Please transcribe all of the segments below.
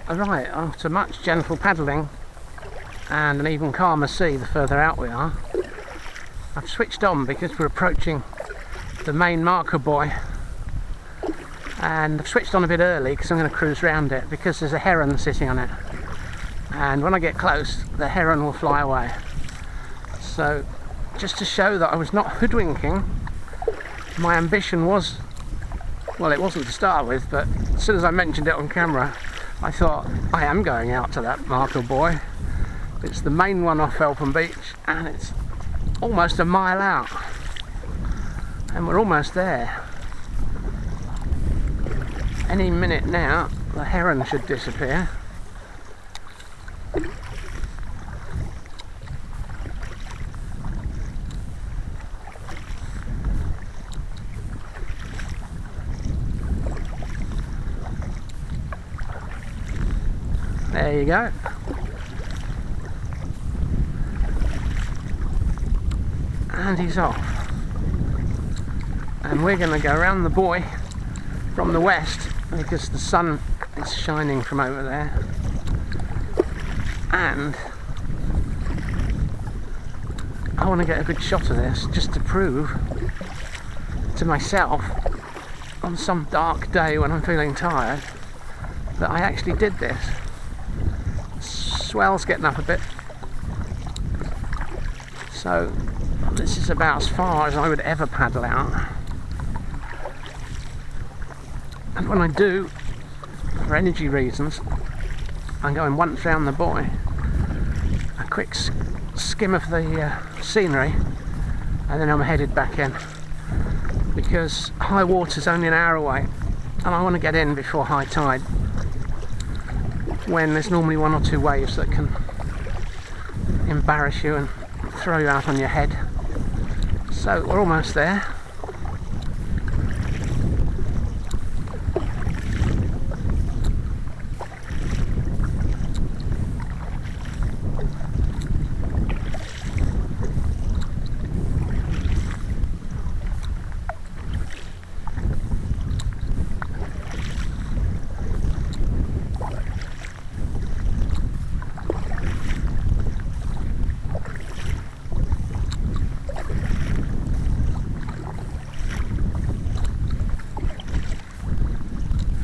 Right, after much gentle paddling and an even calmer sea the further out we are, I've switched on because we're approaching the main marker buoy, and I've switched on a bit early because I'm going to cruise around it because there's a heron sitting on it, and when I get close the heron will fly away. So just to show that I was not hoodwinking, my ambition was, well, it wasn't to start with, but as soon as I mentioned it on camera I thought I am going out to that marker buoy. It's the main one off Felpham Beach and it's almost a mile out, and we're almost there. Any minute now the heron should disappear. There you go. And he's off. And we're going to go around the buoy from the west because the sun is shining from over there. And I want to get a good shot of this just to prove to myself on some dark day when I'm feeling tired that I actually did this. Swell's getting up a bit, so this is about as far as I would ever paddle out. And when I do, for energy reasons, I'm going once round the buoy, a quick skim of the scenery, and then I'm headed back in because high water's only an hour away and I want to get in before high tide, when there's normally one or two waves that can embarrass you and throw you out on your head. So we're almost there.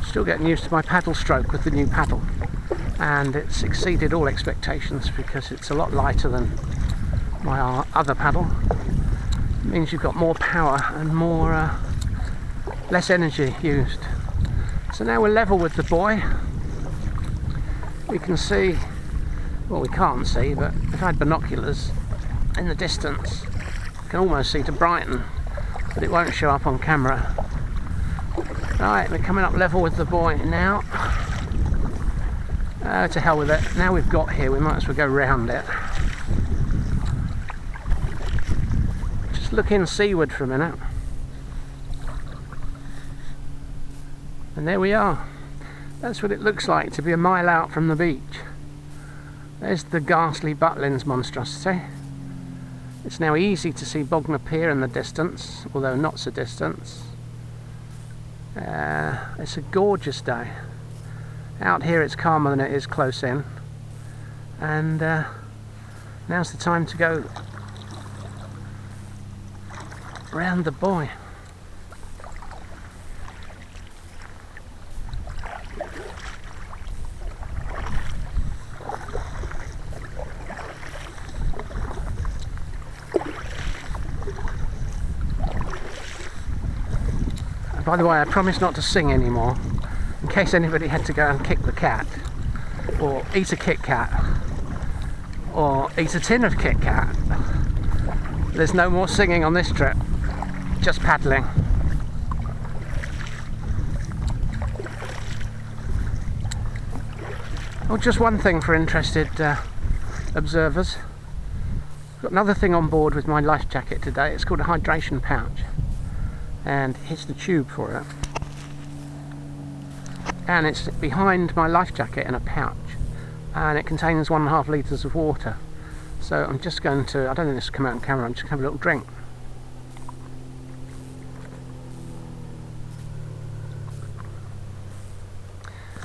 Still getting used to my paddle stroke with the new paddle, and it's exceeded all expectations because it's a lot lighter than my other paddle. It means you've got more power and more less energy used. So now we're level with the buoy. We can see, well, we can't see, but if I had binoculars in the distance I can almost see to Brighton, but it won't show up on camera. Right, we're coming up level with the buoy now. To hell with it. Now we've got here, we might as well go round it. Just looking seaward for a minute. And there we are. That's what it looks like to be a mile out from the beach. There's the ghastly Butlins monstrosity. It's now easy to see Bognor Pier in the distance, although not so distant. It's a gorgeous day. Out here it's calmer than it is close in, and now's the time to go round the buoy. By the way, I promise not to sing anymore, in case anybody had to go and kick the cat, or eat a Kit Kat, or eat a tin of Kit Kat. There's no more singing on this trip, just paddling. Oh, just one thing for interested observers. I've got another thing on board with my life jacket today. It's called a hydration pouch, and here's the tube for it, and it's behind my life jacket in a pouch, and it contains 1.5 litres of water. So I'm just going to, I don't think this will come out on camera, I'm just going to have a little drink.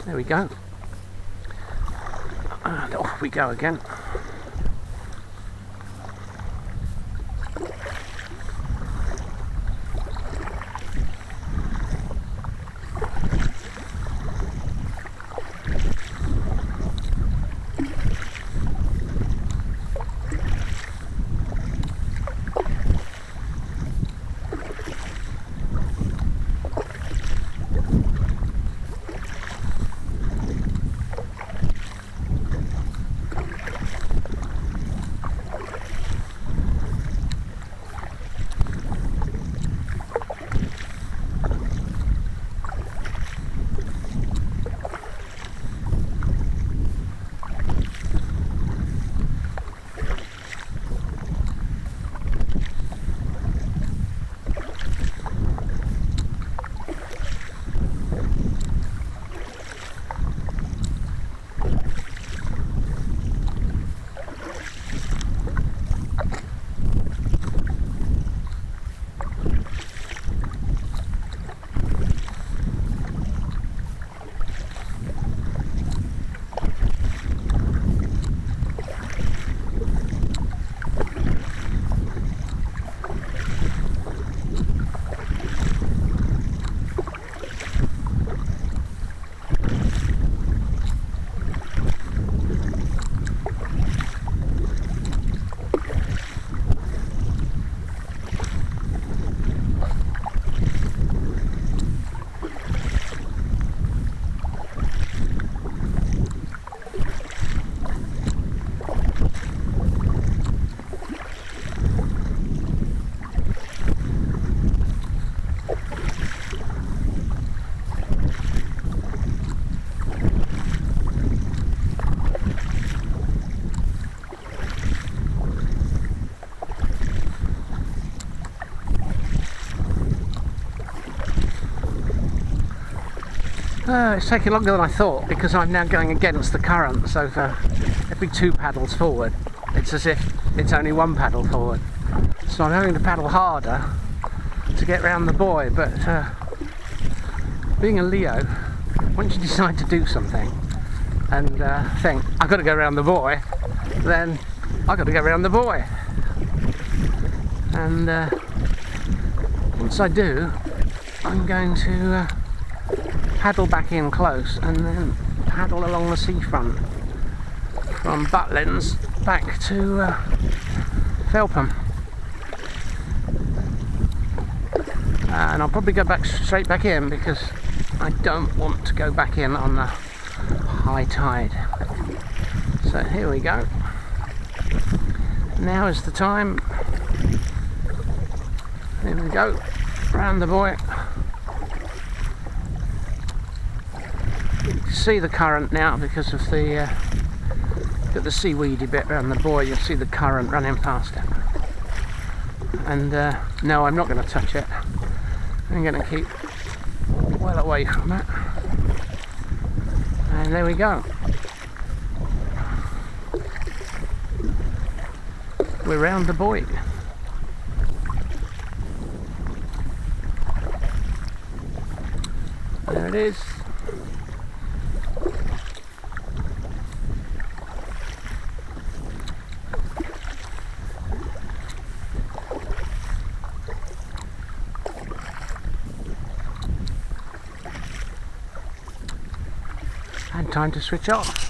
There we go. And off we go again. It's taking longer than I thought because I'm now going against the current, so for every 2 paddles forward it's as if it's only 1 paddle forward. So I'm having to paddle harder to get round the buoy, but being a Leo, once you decide to do something and think, I've got to go round the buoy, then I've got to go round the buoy. And once I do, I'm going to paddle back in close and then paddle along the seafront from Butlins back to Felpham. And I'll probably go back straight back in because I don't want to go back in on the high tide. So here we go. Now is the time. Here we go, round the buoy. You see the current now because of the got the seaweedy bit around the buoy. You'll see the current running past it. And no, I'm not going to touch it. I'm going to keep well away from it. And there we go. We're round the buoy. There it is. And time to switch off.